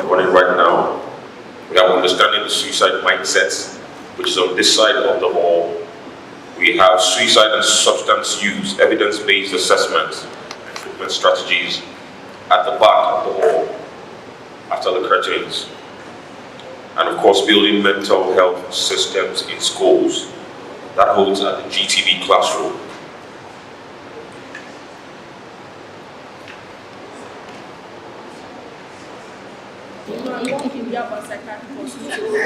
running right now. We have understanding the suicide mindsets, which is on this side of the hall. We have suicide and substance use, evidence-based assessments, and treatment strategies at the back of the hall, after the curtains. And of course, building mental health systems in schools. That holds at the GTV classroom. In Yaba Psychiatric Hospital, we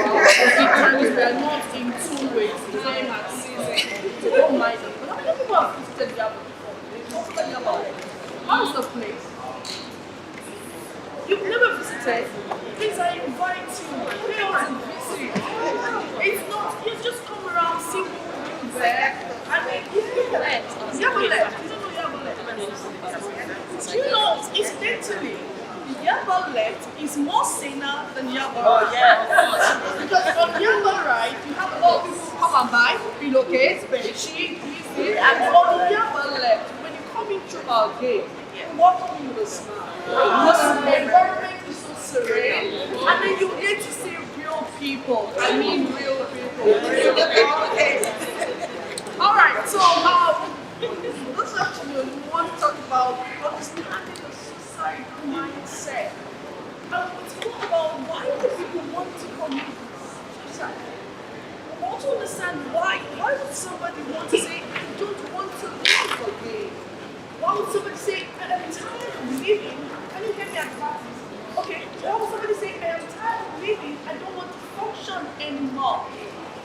are not in 2 ways, time and season. So don't mind them. But how many people have visited Yaba before? They've also visited Yaba. How is the place? You've never visited? Please, I invite you. Pay us a visit. It's not, you just come around, see people there, and then Yaba left. You don't know Yaba left. Do you know, incidentally, Yaba left is more saner than Yaba right. Because on Yaba right, you have a lot of people who come and buy, relocate, benefit, and on Yaba left, when you come in through our gate, you walk in with a smile. The environment is so serene, and then you get to see real people. I mean real people. Okay. Alright, so this afternoon we want to talk about understanding the suicidal mindset. And we talk about why do people want to commit suicide. We want to understand why would somebody want to say, I don't want to live again? Why would somebody say, I am tired of living? Can you get me at practice? Okay, why would somebody say, I am tired of living? I don't want to function anymore.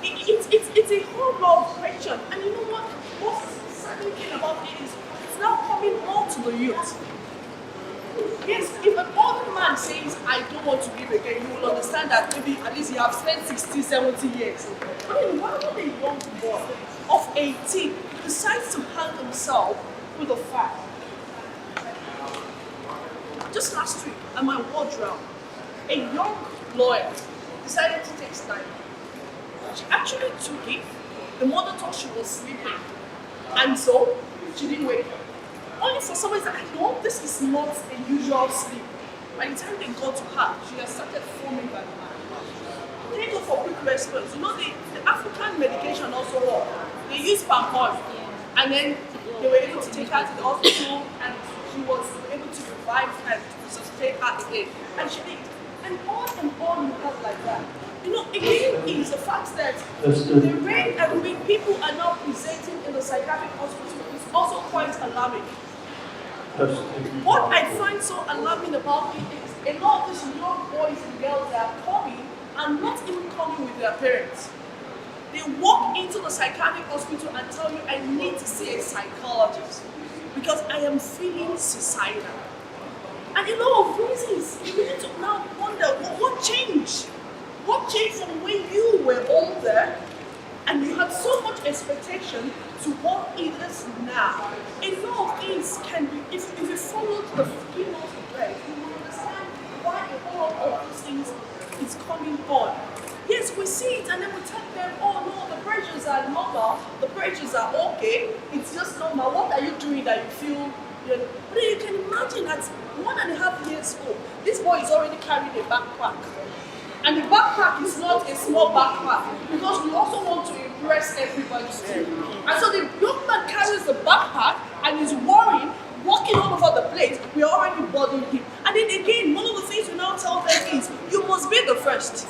It's a whole lot of question. And you know what? Most saddening thing about it is it's now coming more to the youth. Yes, if an old man says, I don't want to live again, you will understand that maybe at least you have spent 60, 70 years. I mean, why would a young boy of 18 decides to hang himself with a fact? Just last week, at my wardrobe, a young lawyer decided to take snipe. She actually took it. The mother thought she was sleeping, and so she didn't wake up. Only for somebody to say, I know this is not a usual sleep. By the time they got to her, she had started foaming by the mouth. They go for quick response. You know, the African medication also works. They use palm oil, and then they were able to take her to the hospital, and she was able to revive and sustain her again. And she did. And on you have like that. You know, again, is the fact that the rate at which people are now presenting in the psychiatric hospital is also quite alarming. What I find so alarming about it is a lot of these young boys and girls that are coming are not even coming with their parents. They walk into the psychiatric hospital and tell you, I need to see a psychologist because I am feeling suicidal. And a lot of reasons, you need to now wonder, what changed? What changed from when you were older and you had so much expectation to what it is now? A lot of things can be, if you follow the keynote of breath, you will understand why a whole lot of these things is coming on. Yes, we see it and then we tell them, oh no, the pressures are normal, the pressures are okay, it's just normal. What are you doing that you feel? But then you can imagine at 1.5 years old, this boy is already carrying a backpack. And the backpack is not a small backpack because we also want to impress everybody too. And so the young man carries the backpack and is worrying, walking all over the place. We are already bothering him. And then again, one of the things we now tell them is, you must be the first.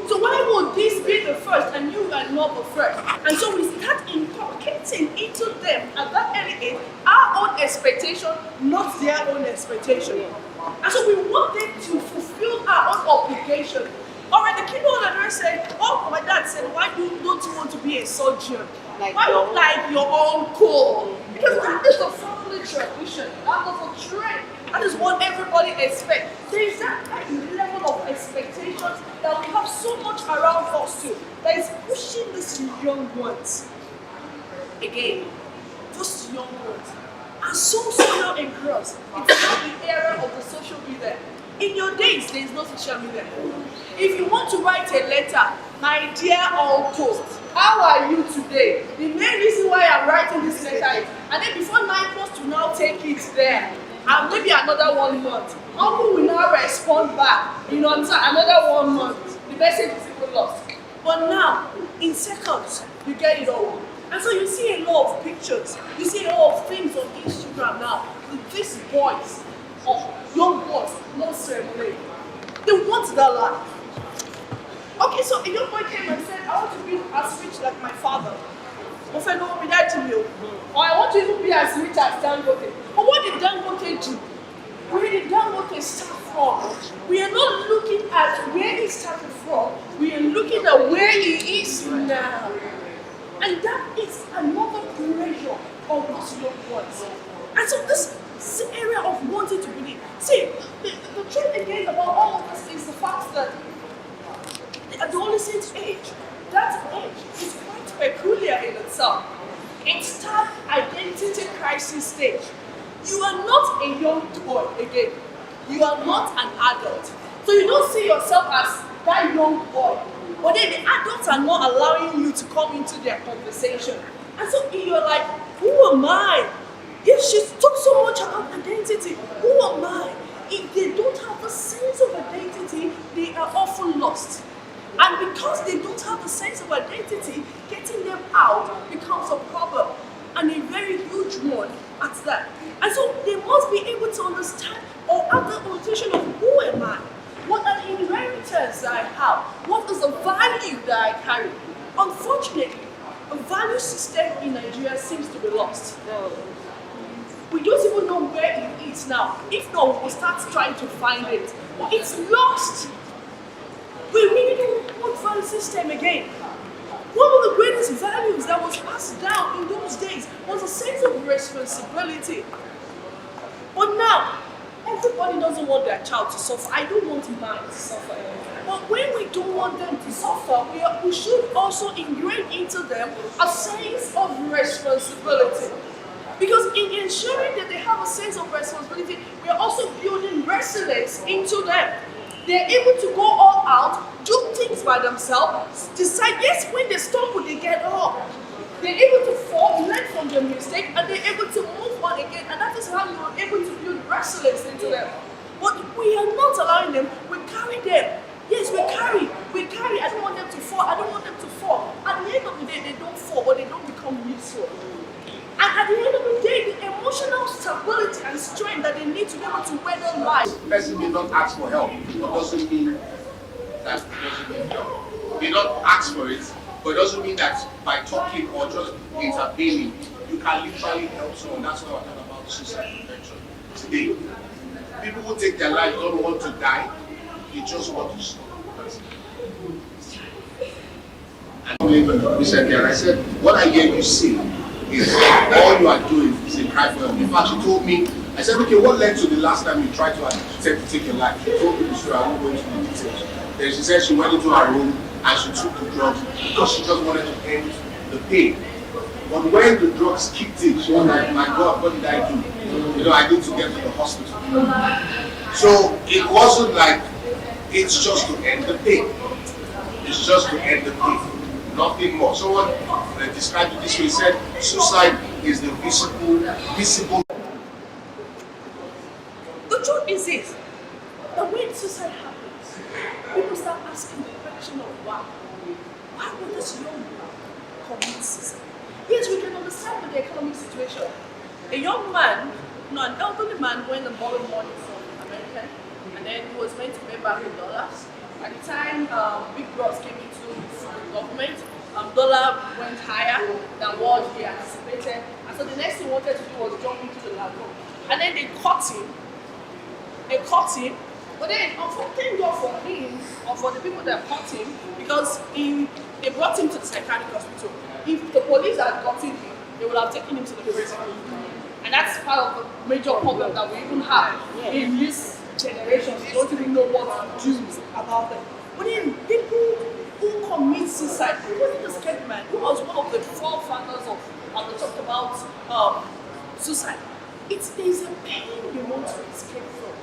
So why would this be the first and you are not the first? And so we start inculcating into them at that early age our own expectation, not their own expectation. And so we want them to fulfill our own obligation. Alright, the keynote address said, oh, my dad said, why don't you want to be a surgeon? Why don't you like your uncle? Because that is the family tradition. That is a trend. That is what everybody expects. There is that level of expectations that we have so much around us too, that is pushing these young ones. Again, those young ones are so now engrossed. It's not the era of the social media. In your days, there is no social media. If you want to write a letter, my dear uncle, how are you today? The main reason why I'm writing this letter is, and then before 9 months to now take it there. and maybe another 1 month, uncle will now respond back. You know, another 1 month, the message is even lost. But now, in seconds, you get it all. And so you see a lot of pictures, you see a lot of things on Instagram now with these boys, or young boys, not ceremony. They want that life. Okay, so a young boy came and said, I want to be as rich like my father. I said, no, be that to you. Or I want to even be as rich as Dangote. But what did Dangote do? Where did Dangote start from? We are not looking at where he started from. We are looking at where he is now. And that is another pressure of those young ones. And so this area of wanting to believe. See, the truth again about all of this is the fact that the adolescent age, that age is quite peculiar in itself. It's that identity crisis stage. You are not a young boy again. You are not an adult. So you don't see yourself as that young boy. But then the adults are not allowing you to come into their conversation. And so you're like, who am I? If she talks so much about identity, who am I? If they don't have a sense of identity, they are often lost. And because they don't have a sense of identity, getting them out becomes a problem, and a very huge one at that. And so they must be able to understand or have the orientation of who am I? What an inheritance that I have? What is the value that I carry? Unfortunately, the value system in Nigeria seems to be lost. We don't even know where it is now. If not, we'll start trying to find it. But it's lost. We really don't want value system again. One of the greatest values that was passed down in those days was a sense of responsibility. But now, everybody doesn't want their child to suffer. I don't want mine to suffer. But when we don't want them to suffer, we should also ingrain into them a sense of responsibility. Because in ensuring that they have a sense of responsibility, we are also building resilience into them. They're able to go all out, do things by themselves, decide, yes, when they stumble, they get up. They're able to fall, learn from their mistake, and they're able to move on again. And that is how you are able to build resilience into them. But we are not allowing them, we carry them. Yes, we carry. I don't want them to fall, At the end of the day, they don't fall, but they don't become useful. And at the end of the day, the emotional stability and strength that they need to be able to weather life. The person may not ask for help, but doesn't mean that he doesn't need help. May not ask for it, but doesn't mean that by talking or just intervening, you can literally help someone. That's what I'm talking about suicide prevention today. People who take their life don't want to die, they just want to stop. And recently, and I said, what I hear you say is all you are doing is a cry for help. In fact, she told me, I said, okay, what led to the last time you tried to attempt to take your life? She told me the story, I won't go into the details. Then she said she went into her room and she took the drugs because she just wanted to end the pain. But when the drugs kicked in, she was like, my God, what did I do? You know, I need to get to the hospital. So it wasn't like, it's just to end the pain. It's just to end the pain. Nothing more. Someone described it this way, he said, suicide is the visible. The truth is this, that when suicide happens, people start asking the question of why. Why would this young man commit suicide? Yes, we can understand with the economic situation. A young man, an elderly man went and borrowed money from America, and then he was meant to pay back in dollars. At the time big bros came into the government, dollar went higher than what he anticipated. And so the next thing he wanted to do was jump into the lagoon. And then they caught him. But then, thank God for him, or for the people that caught him, because they brought him to the psychiatric hospital. If the police had gotten him, they would have taken him to the prison. And that's part of the major problem that we even have in this generation. We don't even know what to do about them. But then people who commit suicide, including the scared man, who was one of the forefathers of they talked about suicide. There is a pain they want to escape from.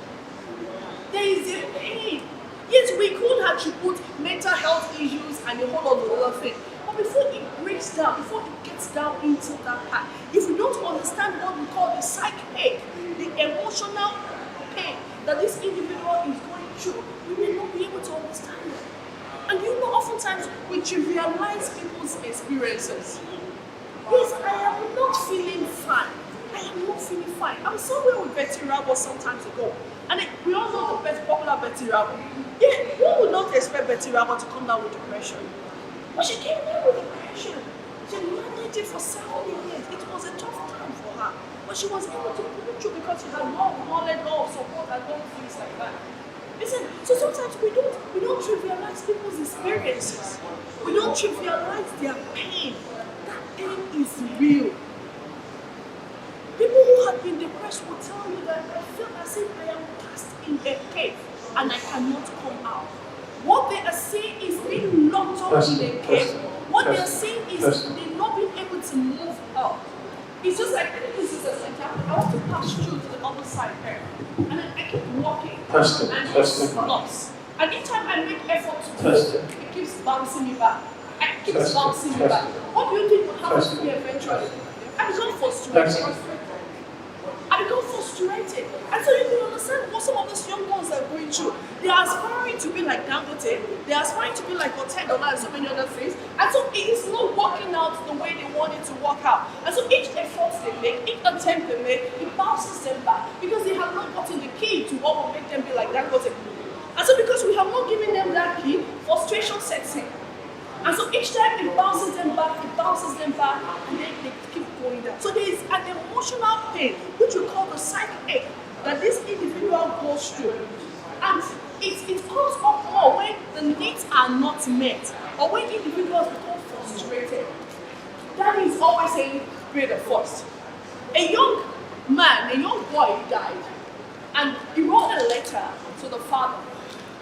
There is a pain. Yes, we could attribute mental health issues and a whole lot of other things. But before it breaks down, before it gets down into that part, if we don't understand what we call the psych ache, the emotional pain that this individual is going through, we may not be able to understand it. And you know, oftentimes we trivialize people's experiences. Yes, I am not feeling fine. I am not feeling fine. I'm somewhere with Betty Rabo some time ago. And we all know the best popular Betty Rabo. Yeah, who would not expect Betty Rabo to come down with depression? But she came down with depression. She managed it for several years. It was a tough time for her. But she was able to pull it through because she had more knowledge, more support, and more things like that. Listen, so sometimes we don't trivialize people's experiences. We don't trivialize their pain. That pain is real. People who have been depressed will tell you that I feel as if I am cast in a cave and I cannot come out. What they are saying is being locked up in a cave. What they are saying is they're not being able to move out. It's just like, I think this is an example. I want to pass through to the other side here. And then I keep walking. And it stops. And each time I make effort to do it keeps bouncing me back. It keeps bouncing me back. What do you think will happen to me eventually? I become frustrated. I become frustrated. And so you can understand what some of these young ones are going through. They are aspiring to be like Dangote. They are aspiring to be like $10 and so many other things. And so it is not working out the way they want it to work out. And so each effort they make, each attempt they make, it bounces them back because they have not gotten the key to what will make them be like Dangote. And so because we have not given them that key, frustration sets in. And so each time it bounces them back, and then they keep going down. So there is an emotional pain, which we call the psych ache, that this individual goes through. And it comes up more when the needs are not met, or when individuals become frustrated. That is always saying, pay the first. A young man, a young boy died, and he wrote a letter to the father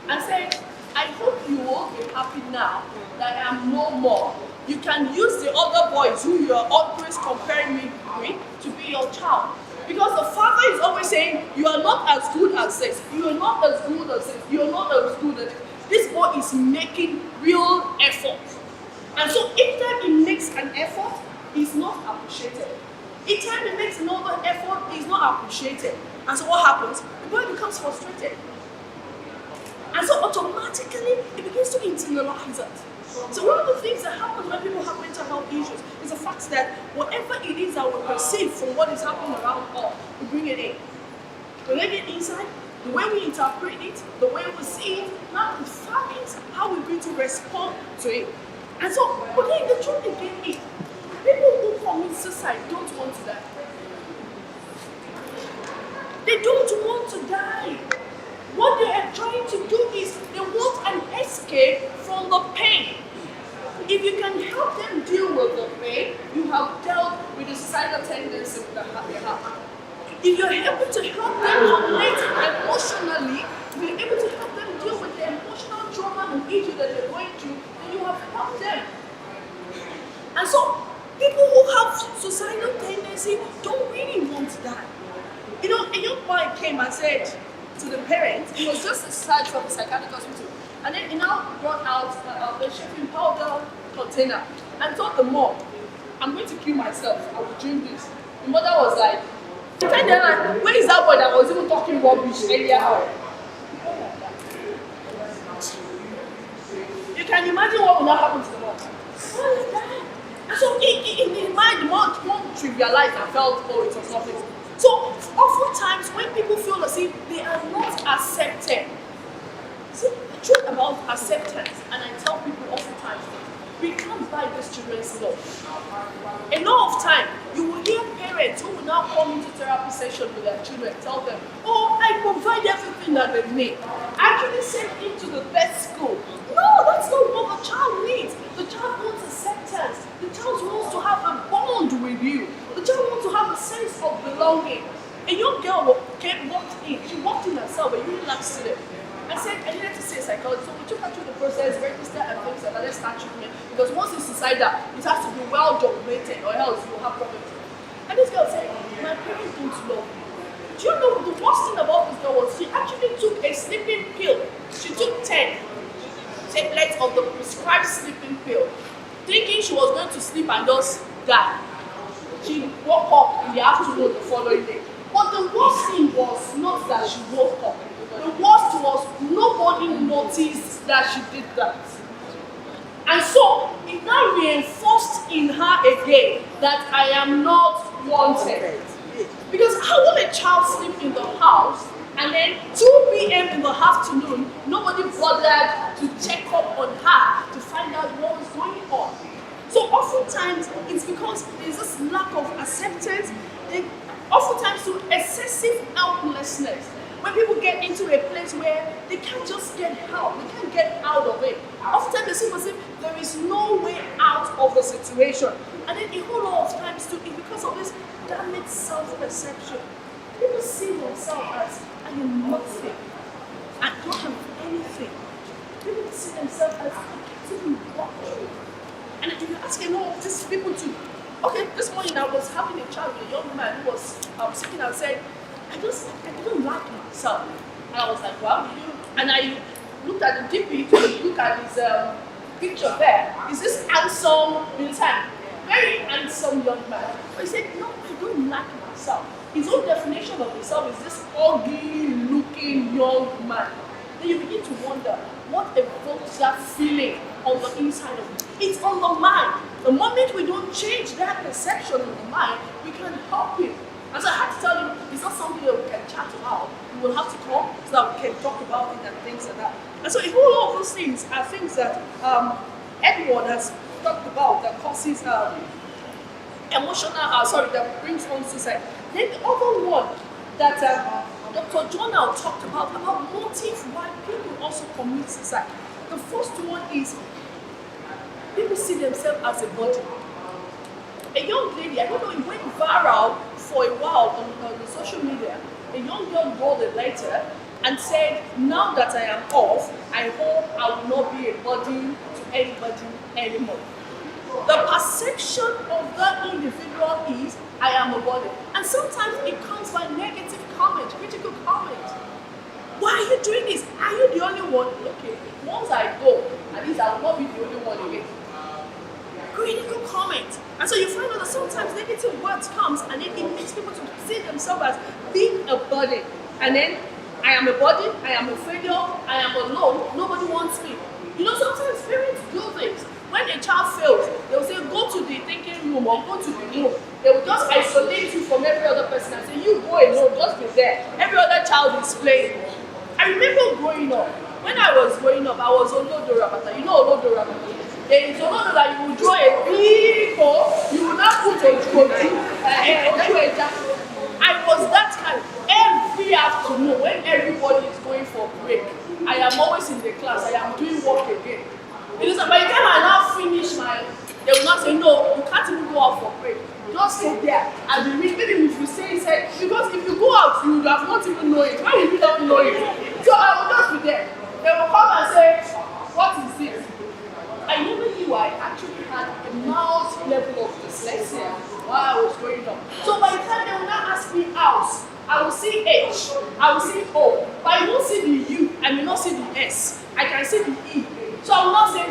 and said, I hope you will be happy now that I am no more. You can use the other boys who you are always comparing me with to be your child. Because the father is always saying, you are not as good as this. You are not as good as this. You are not as good as this. This boy is making real effort. And so each time he makes an effort, he's not appreciated. Each time he makes another effort, he's not appreciated. And so what happens? The boy becomes frustrated. And so automatically, it begins to internalize it. So one of the things that happens when people have mental health issues is the fact that whatever it is that we perceive from what is happening around us, we bring it in. We let it inside, the way we interpret it, the way we see it, now determines how we're going to respond to it. And so, but then the truth again is, people who commit suicide don't want to die. They don't want to die. What they are trying to do is they want an escape from the pain. If you can help them deal with the pain, you have dealt with the suicidal tendency that they have. If you're able to help them connect emotionally, if you're able to help them deal with the emotional trauma and issue that they're going through, then you have helped them. And so, people who have suicidal tendency don't really want to die. You know, a young boy came and said to the parents, he was just discharged from the psychiatric hospital, and then he now brought out the shaving powder container and told the mom, I'm going to kill myself, I will drink this. The mother was like, where is that boy that was even talking rubbish earlier on? You can imagine what will now happen to the mom. What is that? And so in his mind, the mom trivialized and felt, oh, it was nothing. So, oftentimes, when people feel as if they are not accepted, see, the truth about acceptance, and I tell people oftentimes, we can't buy this children's love. A lot of time, you will hear parents who will now come into therapy session with their children, tell them, oh, I provide everything that they need. I actually send him to the best school. No, that's not what the child needs. The child wants acceptance. The child wants to have a bond with you. The child wants to have a sense of belonging. A young girl walked in. She walked in herself, a really nice student. I said, I needed to see a psychologist. So we took her through the process, register and things like that. Let's start treatment. Because once it's suicidal, it has to be well documented or else you will have problems. And this girl said, my parents don't love me. Do you know the worst thing about this girl was she actually took a sleeping pill. She took 10 tablets of the prescribed sleeping pill. thinking she was going to sleep and just die. She woke up in the afternoon the following day. But the worst thing was not that she woke up. The worst was nobody noticed that she did that. And so it now reinforced in her again that I am not wanted. Because how will a child sleep in the house and then 2 p.m. in the afternoon, nobody bothered to check up on her to find out what was going on? So oftentimes it's because there's this lack of acceptance, oftentimes to excessive helplessness. When people get into a place where they can't just get help, they can't get out of it. Oftentimes they see as if there is no way out of the situation. And then a whole lot of times too, it's because of this damaged self-perception. People see themselves as, I am nothing. I don't have anything. People see themselves as, I can't even walk. And if you ask a lot of these people to, okay, this morning I was having a chat with a young man who was sitting and said, I don't like myself. And I was like, well, and I looked at the DP to look at his picture there. Is this handsome military? Very handsome young man. But he said, no, I don't like myself. His own definition of himself is this ugly looking young man. Then you begin to wonder, what evokes that feeling on the inside of you? It's on the mind. The moment we don't change that perception in the mind, we can help it. And so I had to tell you, it's not something that we can chat about. You will have to come so that we can talk about it and things like that. And so a whole lot of those things are things that Edward has talked about that causes that brings on suicide. Then the other one that Dr. Jonah talked about motive why people also commit suicide. The first one is people see themselves as a body. A young lady, I don't know, it went viral for a while on the social media. A young girl wrote a letter and said, now that I am off, I hope I will not be a burden to anybody anymore. The perception of that individual is, I am a body. And sometimes it comes by negative comment, critical comment. Why are you doing this? Are you the only one? Okay, once I go, at least I will not be the only one again. Critical comment. And so you find out that sometimes negative words comes and then it makes people to see themselves as being a burden. And then, I am a body, I am a failure, I am alone, nobody wants me. You know, sometimes parents do things. When a child fails, they will say, go to the thinking room or go to the room. They will just isolate you from every other person and say, you go alone, just be there. Every other child is playing. I remember growing up. When I was growing up, I was Olodo Rabata. You know Olodo Rabata? There is Olodo that you will draw a big hole, you will not put a I was that kind. Every afternoon, when everybody is going for break, I am always in the class, I am doing work again. Because by the time I now finish they will not say, no, you can't even go out for break. Just stay there and be read. Maybe if you say, because if you go out, you would have not even know it. Why did you not know it? So I will just be there. They will come and say, what is this? I never knew I actually had a mild level of dyslexia while I was growing up. So by the time they will not ask me out, I will see H, I will see O, but I won't see the U, I may not see the S. I can see the E. So I will not say,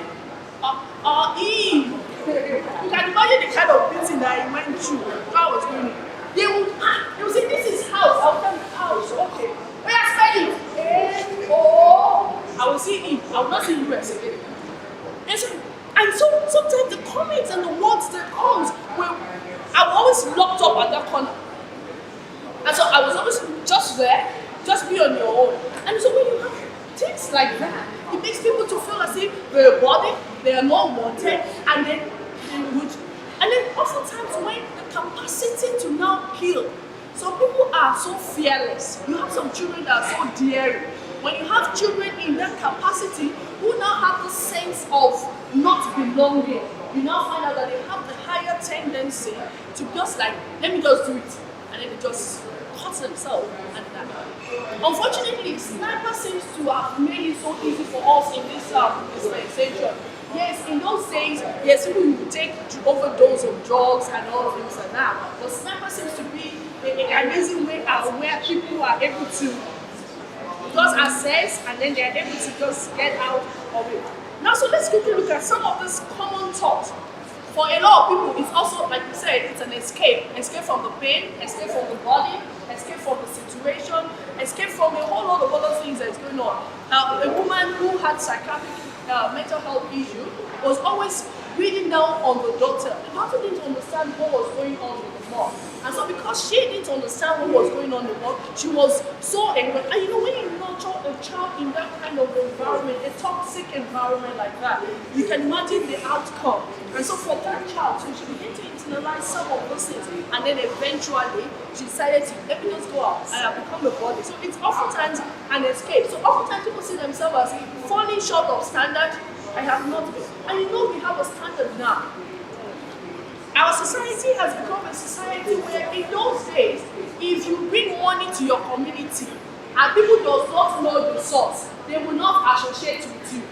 E. You can imagine the kind of beating that I went through while I was doing it. They will say, this is house. I will tell them, house, okay. When I spell it, A-O, I will see E. I will not see US again. And so sometimes the comments and the words that comes, I'm always locked up at that corner. And so I was always just there, just be on your own. And so when you have things like that, it makes people to feel as if they're a body, they are not wanted, and then they would. And then oftentimes when the capacity to now kill, some people are so fearless. You have some children that are so daring. When you have children in that capacity who now have the sense of not belonging, you now find out that they have the higher tendency to just like, let me just do it. And then they just cut themselves and die. Unfortunately, sniper seems to have made it so easy for us in this dispensation. Yes, in those days, yes, people would take overdose of drugs and all things like that. But sniper seems to be an amazing way where people are able to just access and then they're able to just get out of it. Now, so let's quickly look at some of this common thoughts. For a lot of people, it's also, like we said, it's an escape. Escape from the pain, escape from the body, escape from the situation, escape from a whole lot of other things that's going on. A woman who had psychiatric mental health issue was always reading down on the doctor. The doctor didn't understand what was going on with the mom. And so because she didn't understand what was going on with the mom, she was so angry. And you know, when you nurture a child in that kind of environment, a toxic environment like that, you can imagine the outcome. And so for that child, so she began to internalize some of those things. And then eventually, she decided to, let me just go out. I have become a body. So it's oftentimes an escape. So oftentimes people see themselves as falling short of standard. I have not been. And you know we have a standard now. Our society has become a society where in those days, if you bring money to your community and people does not know the source, they will not associate with you.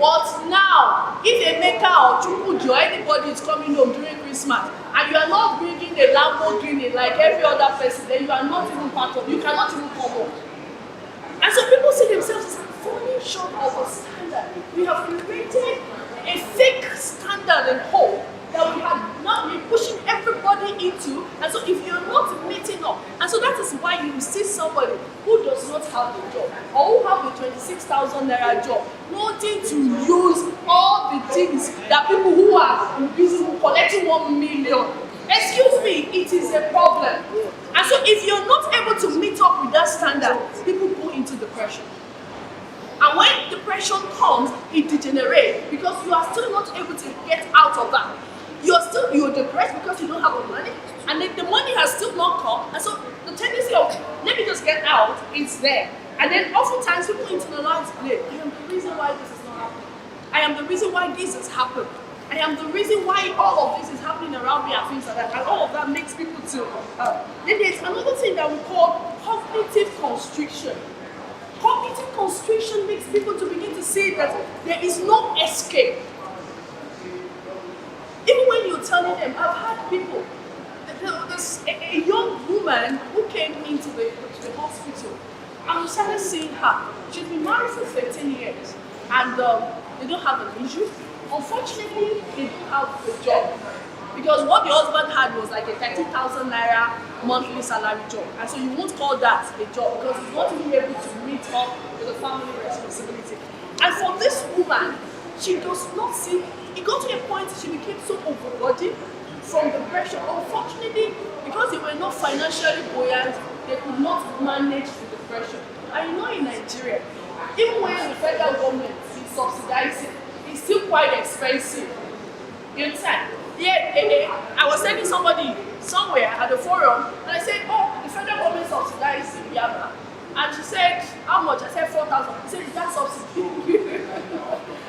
But now, if a maker or chukuji or anybody is coming home during Christmas and you are not bringing a Lamborghini like every other person, then you are not even part of it. You cannot even come home. And so people see themselves as falling short of a standard. We have created a fake standard and hope that we have now been pushing everybody into. And so if you're not meeting up, and so that is why you see somebody who does not have a job or who have a 26,000 naira job, wanting to use all the things that people who are using, collecting 1 million. Excuse me, it is a problem. And so if you're not able to meet up with that standard, people go into depression. And when depression comes, it degenerates because you are still not able to get out of that. You're depressed because you don't have the money, and then the money has still not come, and so the tendency of let me just get out is there. And then oftentimes people internalize blame. I am the reason why this is not happening. I am the reason why this has happened. I am the reason why all of this is happening around me and things like that. And all of that makes people to then there's another thing that we call cognitive constriction. Cognitive constriction makes people to begin to see that there is no escape. Even when you're telling them, I've had people, there's a young woman who came into the hospital and we started seeing her. She's been married for 13 years and they don't have an issue. Unfortunately, they don't have a job because what the husband had was like a 30,000 naira monthly salary job. And so you won't call that a job because he's not even able to meet up with the family responsibility. And for this woman, she does not see. It got to a point she became so overburdened from the pressure. Unfortunately, because they were not financially buoyant, they could not manage the depression. And you know in Nigeria, even when the federal government is subsidizing, it's still quite expensive. You understand? Yeah, I was telling somebody somewhere at the forum, and I said, oh, the federal government subsidized Yaba. And she said, how much? I said 4,000. She said, that's subsidy.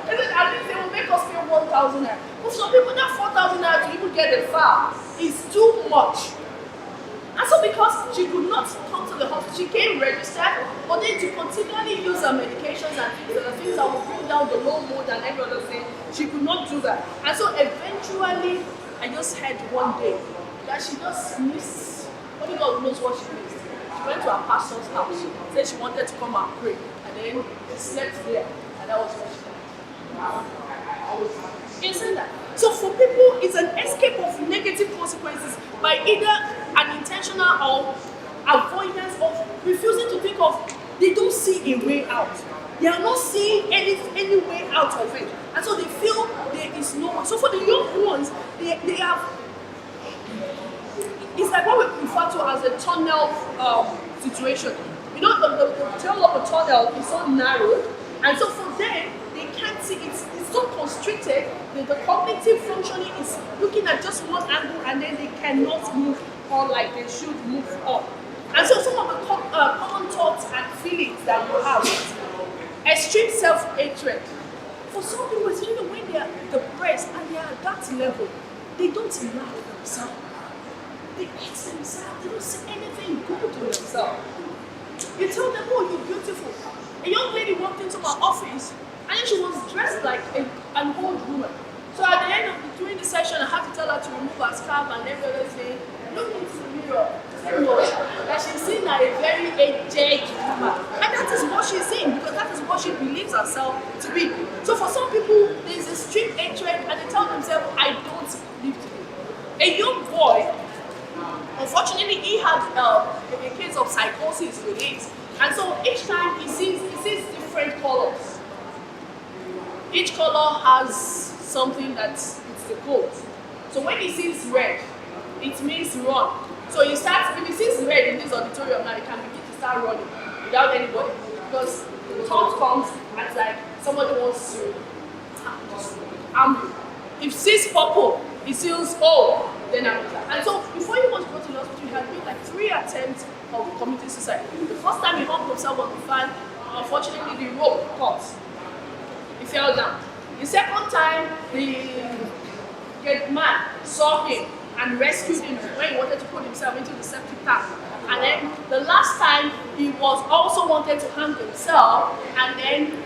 I said, at least they will make us pay 1,000 naira. For some people, that 4,000 naira to even get a file is too much. And so because she could not come to the hospital, she came registered, but then to continually use her medications and things that will bring down the low mood and every other thing, she could not do that. And so eventually, I just heard one day that she just missed, only God knows what she missed. She went to her pastor's house, said she wanted to come and pray, and then she slept there, and that was what she did. You see that? So for people, it's an escape of negative consequences by either an intentional or avoidance of refusing to think of, they don't see a way out. They are not seeing any way out of it. And so they feel there is no one. So for the young ones, they have, it's like what we refer to as a tunnel situation. You know, the tail of the tunnel is so narrowed, and so for them, they can't see, it's so constricted that the cognitive functioning is looking at just one angle and then they cannot move on like they should move up. And so some of the common thoughts and feelings that you have is extreme self-hatred. For some people, especially when they are depressed and they are at that level, they don't like themselves. They hate themselves. They don't see anything good to themselves. You tell them, oh, you're beautiful. A young lady walked into my office and then she was dressed like an old woman. So at the end of during the session, I had to tell her to remove her scarf and every other thing. Look into the mirror. She thing was that she's seen like a very aged woman. And that is what she's saying, because that is what she believes herself to be. So for some people, there's a strict hatred and they tell themselves, I don't live to be. A young boy, unfortunately, he had a case of psychosis with it. And so each time he sees different colors. Each color has something that's the code. So when he sees red, it means run. So he starts, if he sees red in this auditorium now, he can begin to start running without anybody. Because the thought comes and it's like somebody wants to harm you. If he sees purple, he feels, oh, then I'm like. And so before he was brought to the hospital, he had made like 3 attempts of committing suicide. The first time he hung himself on the fan, unfortunately the rope cut. He fell down. The second time, the man saw him and rescued him when he wanted to put himself into the septic tank. And then the last time, he was also wanted to hang himself, and then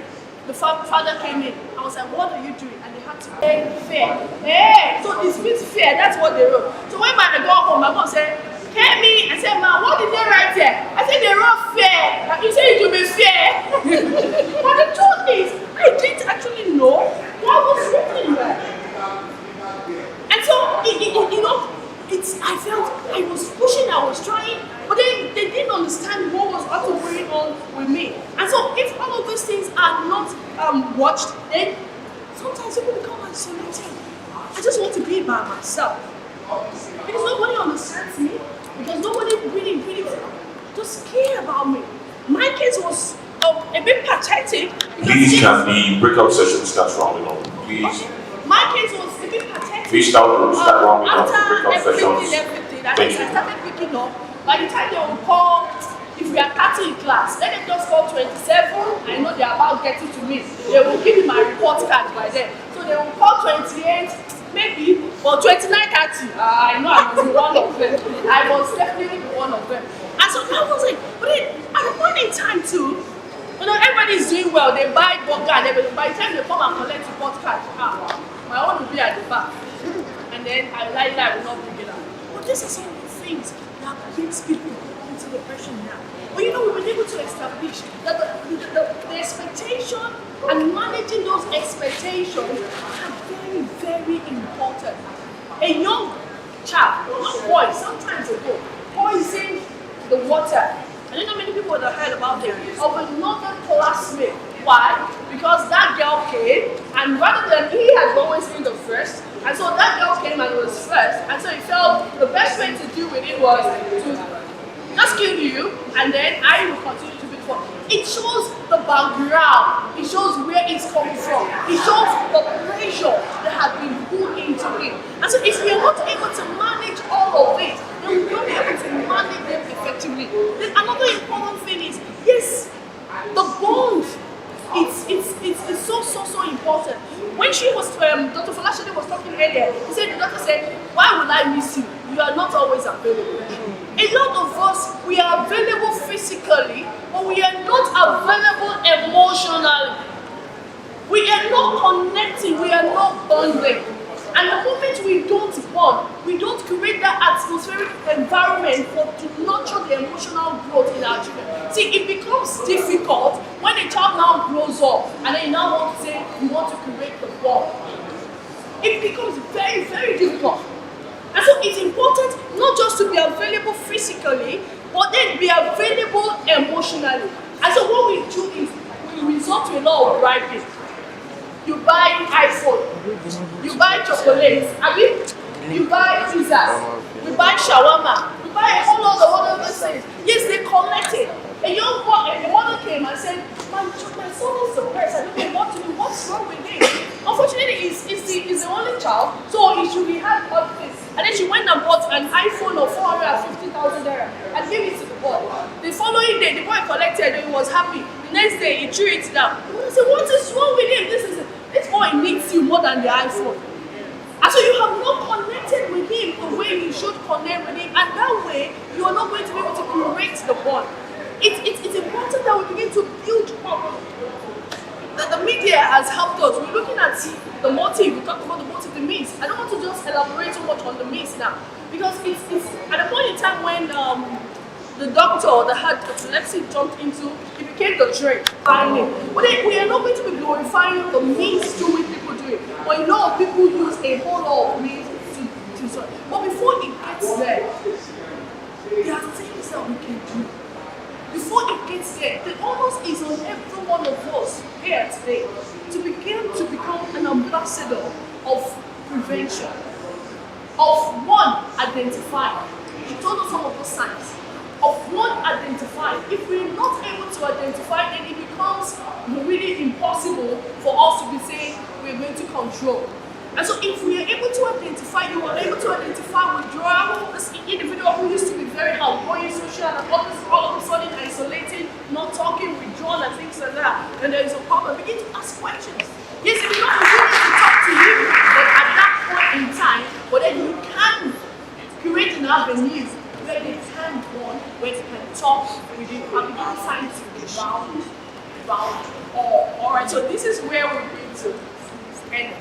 the father came in. I was like, what are you doing? And they had to pay fair. Hey, so this means fair, that's what they wrote. So when I got home, my mom said, Kemi, I said, ma, what did they write there? I said, they wrote fair. Like, you said it will be fair. But the truth is, I didn't actually know what was written there. And so, you know, I felt I was pushing, I was trying, but then they didn't understand what was actually going on with me. And so, if all of these things are not watched, then sometimes people become isolated. I just want to be by myself. Because nobody understands me, because nobody really just care about me. My case was a bit pathetic. Please, can the breakout session start rounding up? Please. Okay. My case was a bit pathetic. Please start rounding up the breakout sessions. Everything, I started picking up. By the time they will call, if we are 30 in class, let them just call 27. I know they are about getting to me. They will give me my report card by then. So they will call 28, maybe, or 29, 30. I know I was one of them. I was definitely one of them. And so I was like, but then at the point in time too, you know, everybody's doing well. They buy burger and everything. By the time they come and collect report card, my own will be at the back. And then I will not bring it up. But these are some of the things that brings people into depression now. But you know, we've been able to establish that the expectation and managing those expectations are very, very important. A young child, young boy, sometimes ago, poisoned the water. I don't know many people would have heard about it, of another classmate. Why? Because that girl came, and rather than he had always been the first, and so that girl came and was first, and so he felt the best way to deal with it was to just kill you, and then I will continue to be the one. It shows the background, it shows where it's coming from, it shows the pressure that has been put into it. And so if we are not able to manage all of it, then we won't be able to manage them effectively. Then another important thing is, yes, the bond. It's so important. When she was, Dr. Falashade was talking earlier, the doctor said, why would I miss you? You are not always available. A lot of us, we are available physically, but we are not available emotionally. We are not connecting, we are not bonding. And the moment we don't bond, we don't create that atmospheric environment to nurture the emotional growth in our children. See, it becomes difficult when a child now grows up and then you now want to say you want to create the bond. It becomes very, very difficult. And so it's important not just to be available physically, but then be available emotionally. And so what we do is we resort to a lot of bribing. You buy iPhone, you buy chocolates, you buy pizzas, we buy shawarma, we buy a whole lot of other things. Yes, they collected. A young boy, a mother came and said, my son is depressed, I don't know what to do, what's wrong with him? Unfortunately, he's the only child, so he should be had all things. And then she went and bought an iPhone of 450,000 naira and gave it to the boy. The following day, the boy collected and he was happy. The next day, he threw it down. I said, what is wrong with him? This boy needs you more than the iPhone. And so you have not connected with him the way you should connect with him, and that way, you are not going to be able to create the bond. It's important that we begin to build up. The media has helped us. We're looking at the motive. We talked about the motive, the means. I don't want to just elaborate so much on the means now. Because it's at a point in time when the doctor or the heart epilepsy jumped into, it became the dream. But then we are not going to be glorifying the means to which people do it. But a lot of people use a whole lot of means to solve. But before it gets there are things that we can do. Before it gets there, the onus is on every one of us here today to begin to become an ambassador of prevention, of one, identifying. He told us some of those signs. Of one, identifying. If we're not able to identify, then it becomes really impossible for us to be saying we're going to control. And so if we are able to identify, you are able to identify withdrawal, this individual who used to be very outgoing, social, and all of a sudden isolated, not talking, withdrawn, and things like that, and there is a problem, begin to ask questions. Yes, it may not be willing to talk to you, but at that point in time, but then you can create an avenue where they can bond, where they can talk with you, and begin signs to bound. All right, so this is where we're going to end.